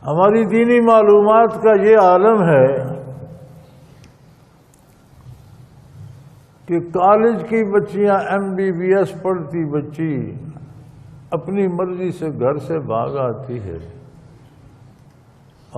ہماری دینی معلومات کا یہ عالم ہے کہ کالج کی بچیاں MBBS پڑھتی بچی اپنی مرضی سے گھر سے بھاگ آتی ہے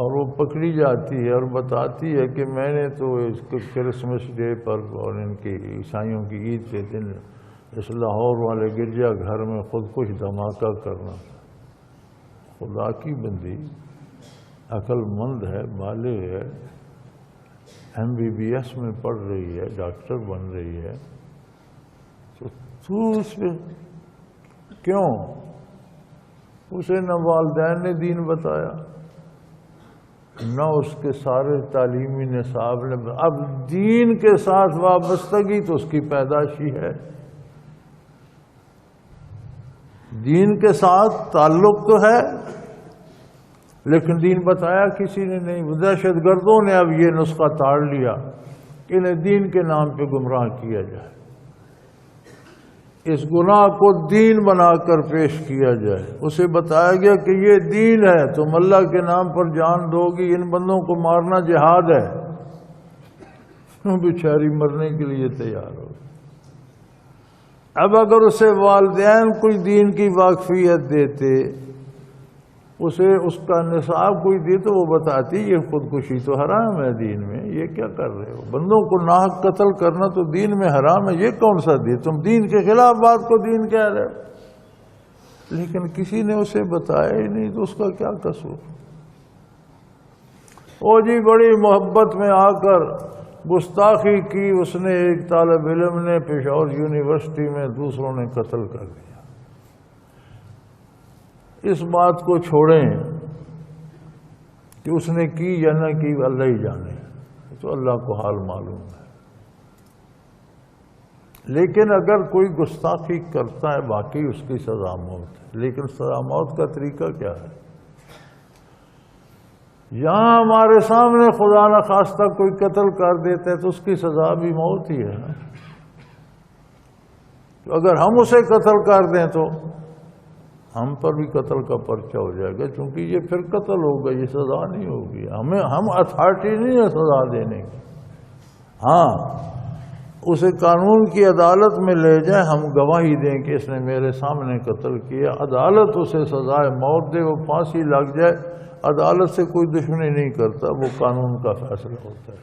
اور وہ پکڑی جاتی ہے اور بتاتی ہے کہ میں نے تو اس کو کرسمس ڈے پر اور ان کی عیسائیوں کی عید کے دن اس لاہور والے گرجا گھر میں خود کچھ دھماکہ کرنا. خدا کی بندی عقل مند ہے، بالغ ہے، MBBS میں پڑھ رہی ہے، ڈاکٹر بن رہی ہے، تو اس پہ کیوں؟ اسے نہ والدین نے دین بتایا نہ اس کے سارے تعلیمی نصاب نے. اب دین کے ساتھ وابستگی تو اس کی پیدائشی ہے، دین کے ساتھ تعلق تو ہے، لیکن دین بتایا کسی نے نہیں. دہشت گردوں نے اب یہ نسخہ تاڑ لیا کہ انہیں دین کے نام پہ گمراہ کیا جائے، اس گناہ کو دین بنا کر پیش کیا جائے. اسے بتایا گیا کہ یہ دین ہے، تم اللہ کے نام پر جان دو گی، ان بندوں کو مارنا جہاد ہے. بیچاری مرنے کے لیے تیار ہو. اب اگر اسے والدین کوئی دین کی واقفیت دیتے، اسے اس کا نصاب کوئی دی، تو وہ بتاتی یہ خودکشی تو حرام ہے دین میں، یہ کیا کر رہے ہو؟ بندوں کو ناحق قتل کرنا تو دین میں حرام ہے، یہ کون سا دین؟ تم دین کے خلاف بات کو دین کہہ رہے ہو. لیکن کسی نے اسے بتایا ہی نہیں، تو اس کا کیا قصور؟ وہ جی بڑی محبت میں آ کر گستاخی کی اس نے، ایک طالب علم نے پشاور یونیورسٹی میں، دوسروں نے قتل کر دیا. اس بات کو چھوڑیں کہ اس نے کی یا نہ کی، اللہ ہی جانے، تو اللہ کو حال معلوم ہے. لیکن اگر کوئی گستاخی کرتا ہے باقی اس کی سزا موت ہے. لیکن سزا موت کا طریقہ کیا ہے؟ یہاں ہمارے سامنے خدا نخواستہ کوئی قتل کر دیتا ہے تو اس کی سزا بھی موت ہی ہے نا. تو اگر ہم اسے قتل کر دیں تو ہم پر بھی قتل کا پرچہ ہو جائے گا، چونکہ یہ پھر قتل ہوگا، یہ سزا نہیں ہوگی. ہم اتھارٹی نہیں ہے سزا دینے کی. ہاں اسے قانون کی عدالت میں لے جائیں، ہم گواہی دیں کہ اس نے میرے سامنے قتل کیا، عدالت اسے سزائے موت دے، وہ پھانسی لگ جائے. عدالت سے کوئی دشمنی نہیں کرتا، وہ قانون کا فیصلہ ہوتا ہے.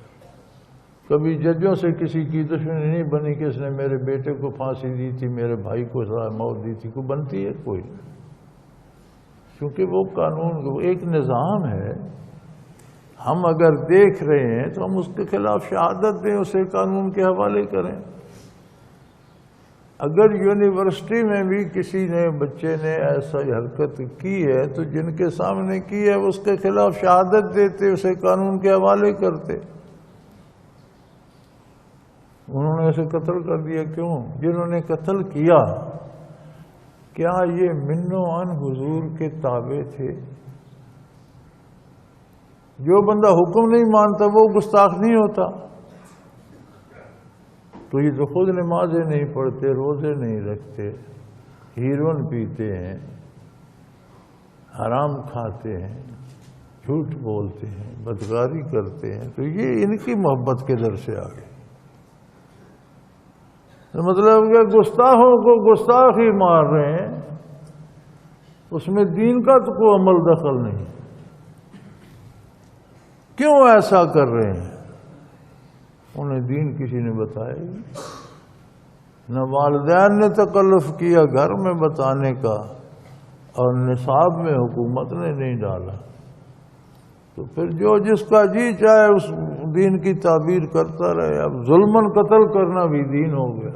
کبھی ججوں سے کسی کی دشمنی نہیں بنی کہ اس نے میرے بیٹے کو پھانسی دی تھی، میرے بھائی کو سزائے موت دی تھی. کوئی بنتی ہے؟ کوئی نہیں. کیونکہ وہ قانون ایک نظام ہے. ہم اگر دیکھ رہے ہیں تو ہم اس کے خلاف شہادت دیں، اسے قانون کے حوالے کریں. اگر یونیورسٹی میں بھی کسی نے، بچے نے ایسا حرکت کی ہے تو جن کے سامنے کی ہے اس کے خلاف شہادت دیتے، اسے قانون کے حوالے کرتے. انہوں نے اسے قتل کر دیا. کیوں؟ جنہوں نے قتل کیا کیا یہ منو عن حضور کے تابع تھے؟ جو بندہ حکم نہیں مانتا وہ گستاخ نہیں ہوتا. تو یہ تو خود نمازیں نہیں پڑھتے، روزے نہیں رکھتے، ہیروئن پیتے ہیں، حرام کھاتے ہیں، جھوٹ بولتے ہیں، بدکاری کرتے ہیں، تو یہ ان کی محبت کے در سے آ گئی. مطلب کہ گستاخوں کو گستاخ ہی مار رہے ہیں، اس میں دین کا تو کوئی عمل دخل نہیں. کیوں ایسا کر رہے ہیں؟ انہیں دین کسی نے بتایا ہی نہ. والدین نے تکلف کیا گھر میں بتانے کا، اور نصاب میں حکومت نے نہیں ڈالا. تو پھر جو جس کا جی چاہے اس دین کی تعبیر کرتا رہے. اب ظلمن قتل کرنا بھی دین ہو گیا،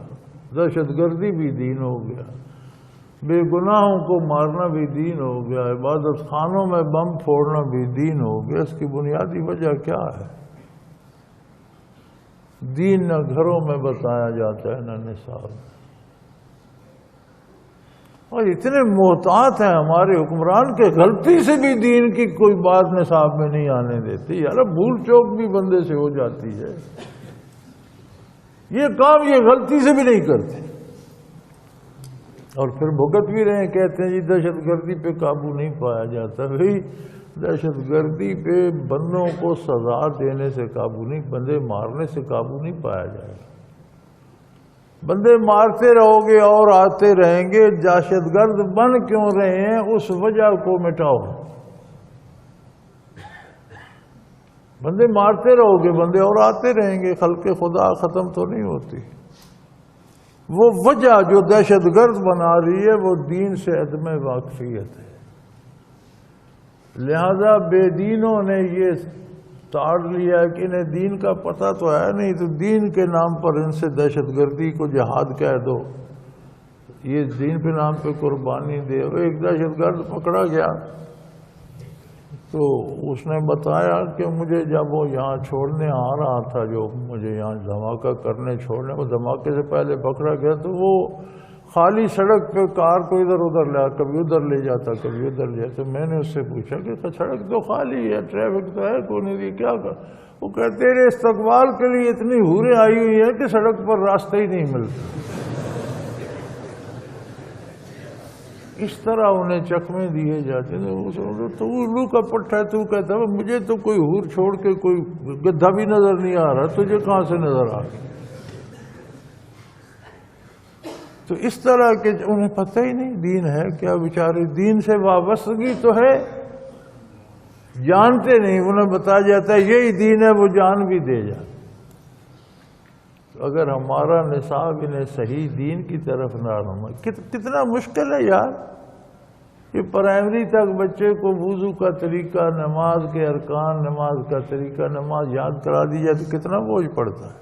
دہشت گردی بھی دین ہو گیا، بے گناہوں کو مارنا بھی دین ہو گیا، عبادت خانوں میں بم پھوڑنا بھی دین ہو گیا. اس کی بنیادی وجہ کیا ہے؟ دین نہ گھروں میں بتایا جاتا ہے نہ نصاب. اور اتنے محتاط ہیں ہمارے حکمران کے، غلطی سے بھی دین کی کوئی بات نصاب میں نہیں آنے دیتے. یار بھول چوک بھی بندے سے ہو جاتی ہے، یہ کام یہ غلطی سے بھی نہیں کرتے. اور پھر بھگت بھی رہے ہیں، کہتے ہیں جی دہشت گردی پہ قابو نہیں پایا جاتا۔ بھائی دہشت گردی پہ بندوں کو سزا دینے سے قابو نہیں، بندے مارنے سے قابو نہیں پایا جائے گا۔ بندے مارتے رہو گے اور آتے رہیں گے، دہشت گرد بن کیوں رہے ہیں اس وجہ کو مٹاؤ۔ بندے مارتے رہو گے، بندے اور آتے رہیں گے، خلق خدا ختم تو نہیں ہوتی۔ وہ وجہ جو دہشت گرد بنا رہی ہے وہ دین سے عدم واقفیت ہے۔ لہذا بے دینوں نے یہ تاڑ لیا کہ انہیں دین کا پتہ تو ہے نہیں، تو دین کے نام پر ان سے دہشت گردی کو جہاد کہہ دو، یہ دین کے نام پہ قربانی دے۔ اور ایک دہشت گرد پکڑا گیا تو اس نے بتایا کہ مجھے جب وہ یہاں چھوڑنے آ رہا تھا، جو مجھے یہاں دھماکہ کرنے چھوڑنے، وہ دھماکے سے پہلے پکڑا گیا تو وہ خالی سڑک پہ کار کو ادھر ادھر لیا، کبھی ادھر لے جاتا کبھی ادھر لے جاتا۔ میں نے اس سے پوچھا کہ سڑک تو خالی ہے، ٹریفک تو ہے کوئی نہیں، کیا کر؟ وہ کہتے تیرے استقبال کے لیے اتنی حوریں آئی ہوئی ہیں کہ سڑک پر راستہ ہی نہیں ملتا۔ اس طرح انہیں چکمے دیے جاتے ہیں۔ تو الو کا پٹھا ہے، تو کہتا ہے مجھے تو کوئی حور چھوڑ کے کوئی گدھا بھی نظر نہیں آ رہا، تجھے کہاں سے نظر آ گیا؟ تو اس طرح کہ انہیں پتہ ہی نہیں دین ہے کیا، بیچارے دین سے وابستگی تو ہے، جانتے نہیں، انہیں بتایا جاتا ہے یہی دین ہے، وہ جان بھی دے جاتے۔ اگر ہمارا نصاب انہیں صحیح دین کی طرف نہ رہنا، کتنا مشکل ہے یار۔ یہ پرائمری تک بچے کو وضو کا طریقہ، نماز کے ارکان، نماز کا طریقہ، نماز یاد کرا دی جائے تو کتنا بوجھ پڑتا ہے۔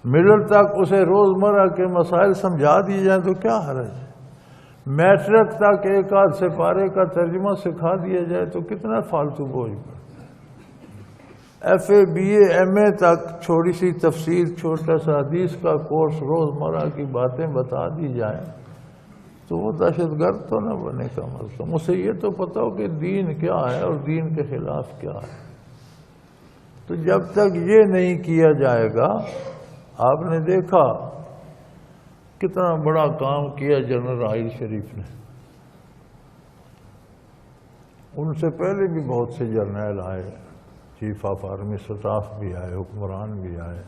مڈل تک اسے روزمرہ کے مسائل سمجھا دیے جائیں تو کیا حرج ہے۔ میٹرک تک ایک آدھ سپارے کا ترجمہ سکھا دیا جائے تو کتنا فالتو بوجھ پڑتا ہے۔ F A B A M A تک چھوٹی سی تفسیر، چھوٹا سا حدیث کا کورس، روزمرہ کی باتیں بتا دی جائیں تو وہ دہشت گرد تو نہ بنے کم از کم۔ اسے یہ تو پتہ ہو کہ دین کیا ہے اور دین کے خلاف کیا ہے۔ تو جب تک یہ نہیں کیا جائے گا، آپ نے دیکھا کتنا بڑا کام کیا جنرل عائل شریف نے۔ ان سے پہلے بھی بہت سے جرنیل آئے، چیف آف آرمی سٹاف بھی آئے، حکمران بھی آئے،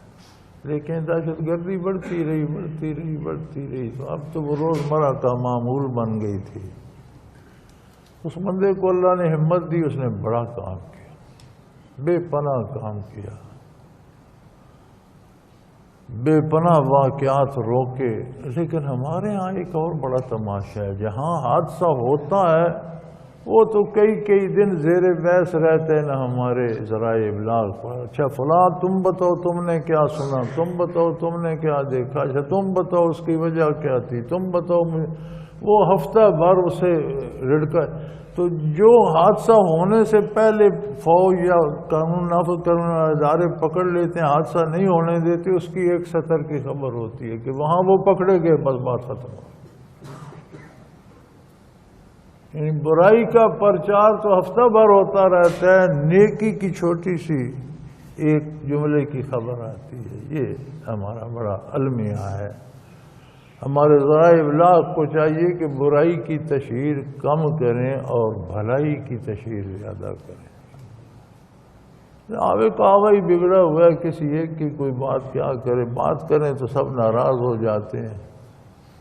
لیکن دہشت گردی بڑھتی رہی بڑھتی رہی بڑھتی رہی، تو اب تو وہ روزمرہ کا معمول بن گئی تھی۔ اس بندے کو اللہ نے ہمت دی، اس نے بڑا کام کیا، بے پناہ کام کیا، بے پناہ واقعات روکے۔ لیکن ہمارے ہاں ایک اور بڑا تماشا ہے، جہاں حادثہ ہوتا ہے وہ تو کئی دن زیر بحث رہتے ہیں، نہ ہمارے ذرائع ابلاغ پر۔ اچھا فلاں تم بتاؤ تم نے کیا سنا، تم بتاؤ تم نے کیا دیکھا، اچھا تم بتاؤ اس کی وجہ کیا تھی، تم بتاؤ وہ ہفتہ بھر اسے رڑکا۔ تو جو حادثہ ہونے سے پہلے فوج یا قانون نافذ کرنے والے ادارے پکڑ لیتے ہیں، حادثہ نہیں ہونے دیتے، اس کی ایک سطر کی خبر ہوتی ہے کہ وہاں وہ پکڑے گئے، بس بات ختم ہو۔ یعنی برائی کا پرچار تو ہفتہ بھر ہوتا رہتا ہے، نیکی کی چھوٹی سی ایک جملے کی خبر آتی ہے۔ یہ ہمارا بڑا المیہ ہے۔ ہمارے ذرائع ابلاغ کو چاہیے کہ برائی کی تشہیر کم کریں اور بھلائی کی تشہیر زیادہ کریں۔ آوے کاوہ ہی بگڑا ہوا ہے، کسی ایک کی کوئی بات کیا کرے، بات کریں تو سب ناراض ہو جاتے ہیں،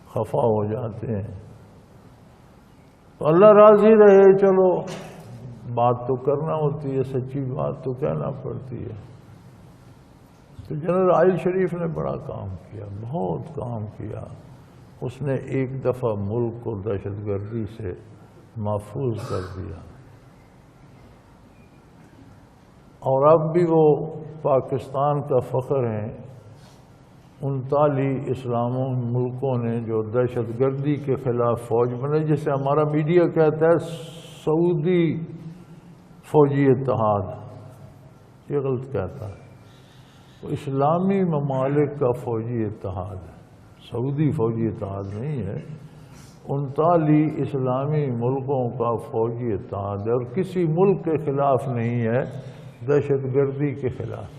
خفا ہو جاتے ہیں۔ تو اللہ راضی رہے، چلو بات تو کرنا ہوتی ہے، سچی بات تو کہنا پڑتی ہے۔ تو جنرل عائل شریف نے بڑا کام کیا، بہت کام کیا۔ اس نے ایک دفعہ ملک کو دہشت گردی سے محفوظ کر دیا، اور اب بھی وہ پاکستان کا فخر ہیں۔ 39 اسلامی ملکوں نے جو دہشت گردی کے خلاف فوج بنے، جسے ہمارا میڈیا کہتا ہے سعودی فوجی اتحاد، یہ غلط کہتا ہے، وہ اسلامی ممالک کا فوجی اتحاد ہے، سعودی فوجی اتحاد نہیں ہے۔ 39 اسلامی ملکوں کا فوجی اتحاد ہے، اور کسی ملک کے خلاف نہیں ہے، دہشت گردی کے خلاف۔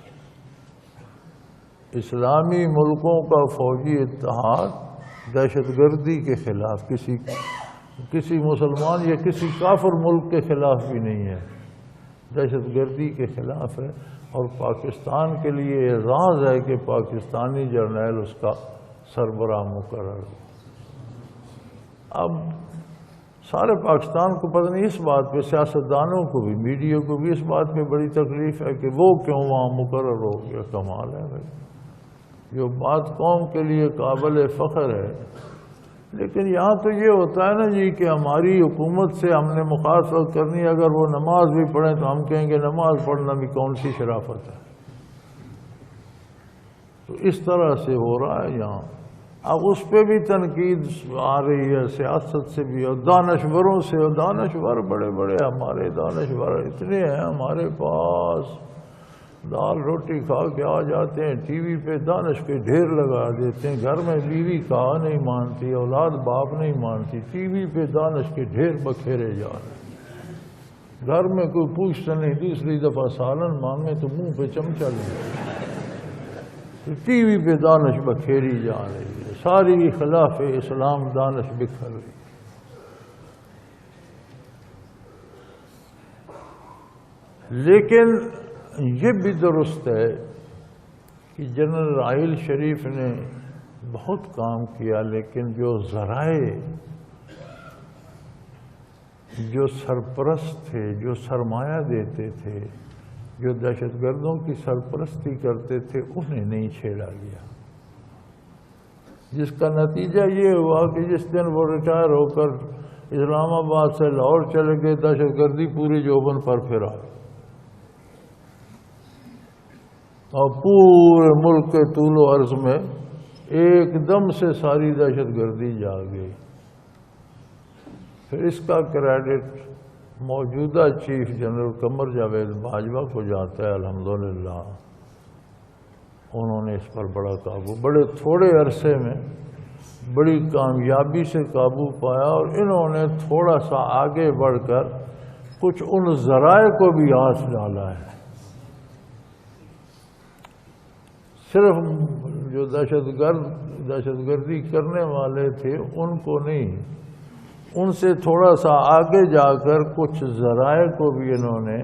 اسلامی ملکوں کا فوجی اتحاد دہشت گردی کے خلاف، کسی مسلمان یا کسی کافر ملک کے خلاف بھی نہیں ہے، دہشت گردی کے خلاف ہے۔ اور پاکستان کے لیے اعزاز ہے کہ پاکستانی جرنیل اس کا سربراہ مقرر ہو۔ اب سارے پاکستان کو پتہ نہیں، اس بات پہ سیاستدانوں کو بھی، میڈیا کو بھی اس بات پہ بڑی تکلیف ہے کہ وہ کیوں وہاں مقرر ہو گیا۔ کمال ہے بھائی، جو بات قوم کے لیے قابل فخر ہے۔ لیکن یہاں تو یہ ہوتا ہے نا جی کہ ہماری حکومت سے ہم نے مخالفت کرنی، اگر وہ نماز بھی پڑھیں تو ہم کہیں گے نماز پڑھنا بھی کون سی شرافت ہے۔ تو اس طرح سے ہو رہا ہے یہاں۔ اب اس پہ بھی تنقید آ رہی ہے، سیاست سے بھی اور دانشوروں سے، اور دانشور بڑے بڑے ہمارے دانشور اتنے ہیں ہمارے پاس، دال روٹی کھا کے آ جاتے ہیں، ٹی وی پہ دانش کے ڈھیر لگا دیتے ہیں، گھر میں بیوی کہا نہیں مانتی، اولاد باپ نہیں مانتی، ٹی وی پہ دانش کے ڈھیر بکھیرے جا رہے ہیں۔ گھر میں کوئی پوچھتا نہیں، دوسری دفعہ سالن مانگے تو منہ پہ چمچہ لے، ٹی وی پہ دانش بکھیری جا رہی ہے، ساری خلاف اسلام دانش بکھر رہی۔ لیکن یہ بھی درست ہے کہ جنرل راحیل شریف نے بہت کام کیا، لیکن جو ذرائع، جو سرپرست تھے، جو سرمایہ دیتے تھے، جو دہشت گردوں کی سرپرستی کرتے تھے، انہیں نہیں چھیڑا گیا، جس کا نتیجہ یہ ہوا کہ جس دن وہ ریٹائر ہو کر اسلام آباد سے لاہور چلے گئے، دہشت گردی پوری جوبن پر پھرا اور پورے ملک کے طول و عرض میں ایک دم سے ساری دہشت گردی جا گئی۔ پھر اس کا کریڈٹ موجودہ چیف جنرل قمر جاوید باجوہ کو جاتا ہے، الحمدللہ انہوں نے اس پر بڑا قابو، بڑے تھوڑے عرصے میں بڑی کامیابی سے قابو پایا، اور انہوں نے تھوڑا سا آگے بڑھ کر کچھ ان ذرائع کو بھی آس ڈالا ہے۔ صرف جو دہشت گردی کرنے والے تھے ان کو نہیں، ان سے تھوڑا سا آگے جا کر کچھ ذرائع کو بھی انہوں نے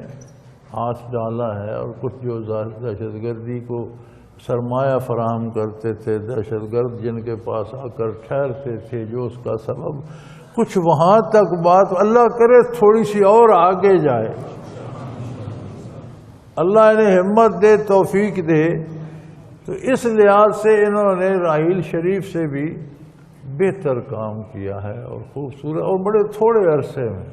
ہاتھ ڈالا ہے، اور کچھ جو دہشت گردی کو سرمایہ فراہم کرتے تھے، دہشت گرد جن کے پاس آ کر ٹھہرتے تھے، جو اس کا سبب، کچھ وہاں تک بات اللہ کرے تھوڑی سی اور آگے جائے، اللہ انہیں ہمت دے، توفیق دے۔ تو اس لحاظ سے انہوں نے راحیل شریف سے بھی بہتر کام کیا ہے، اور خوبصورت، اور بڑے تھوڑے عرصے میں،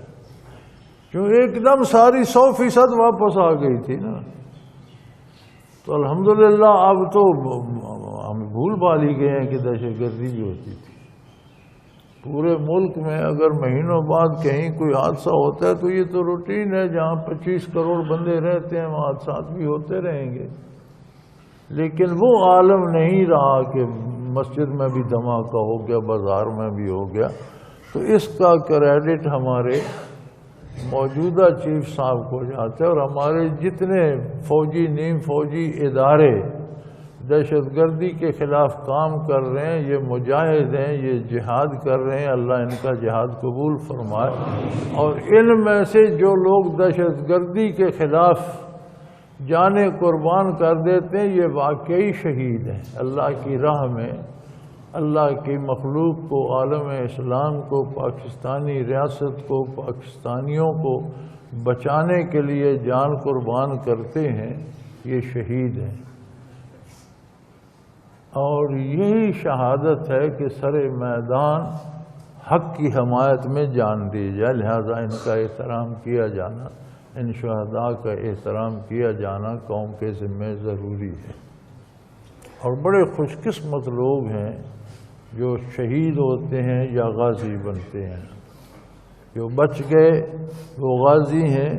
کیوں ایک دم ساری 100% واپس آ گئی تھی نا۔ تو الحمدللہ اب تو ہم بھول بھال ہی گئے ہیں کہ دہشت گردی بھی ہوتی تھی۔ پورے ملک میں اگر مہینوں بعد کہیں کوئی حادثہ ہوتا ہے تو یہ تو روٹین ہے، جہاں 25 کروڑ بندے رہتے ہیں وہاں حادثات بھی ہوتے رہیں گے، لیکن وہ عالم نہیں رہا کہ مسجد میں بھی دھماکہ ہو گیا، بازار میں بھی ہو گیا۔ تو اس کا کریڈٹ ہمارے موجودہ چیف صاحب کو جاتا ہے، اور ہمارے جتنے فوجی نیم فوجی ادارے دہشت گردی کے خلاف کام کر رہے ہیں، یہ مجاہد ہیں، یہ جہاد کر رہے ہیں، اللہ ان کا جہاد قبول فرمائے۔ اور ان میں سے جو لوگ دہشت گردی کے خلاف جانیں قربان کر دیتے ہیں، یہ واقعی شہید ہیں اللہ کی راہ میں، اللہ کی مخلوق کو، عالم اسلام کو، پاکستانی ریاست کو، پاکستانیوں کو بچانے کے لیے جان قربان کرتے ہیں، یہ شہید ہیں۔ اور یہی شہادت ہے کہ سر میدان حق کی حمایت میں جان دی جائے، لہذا ان کا احترام کیا جانا، ان شہداء کا احترام کیا جانا قوم کے ذمہ ضروری ہے۔ اور بڑے خوش قسمت لوگ ہیں جو شہید ہوتے ہیں یا غازی بنتے ہیں، جو بچ گئے وہ غازی ہیں،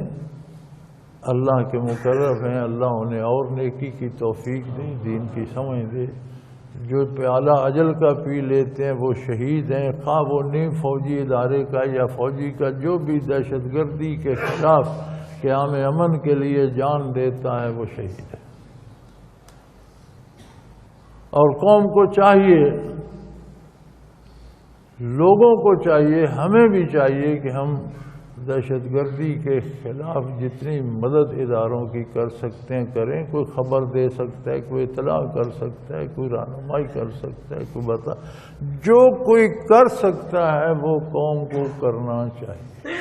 اللہ کے مقرب ہیں، اللہ انہیں اور نیکی کی توفیق دے، دین کی سمجھ دے۔ جو پیالہ اجل کا پی لیتے ہیں وہ شہید ہیں، خواہ وہ نیم فوجی ادارے کا یا فوجی کا، جو بھی دہشت گردی کے خلاف قیام امن کے لیے جان دیتا ہے وہ شہید ہے۔ اور قوم کو چاہیے لوگوں کو چاہیے، ہمیں بھی چاہیے کہ ہم دہشت گردی کے خلاف جتنی مدد اداروں کی کر سکتے ہیں کریں. کوئی خبر دے سکتا ہے، کوئی اطلاع کر سکتا ہے، کوئی رہنمائی کر سکتا ہے، کوئی جو کوئی کر سکتا ہے وہ قوم کو کرنا چاہیے.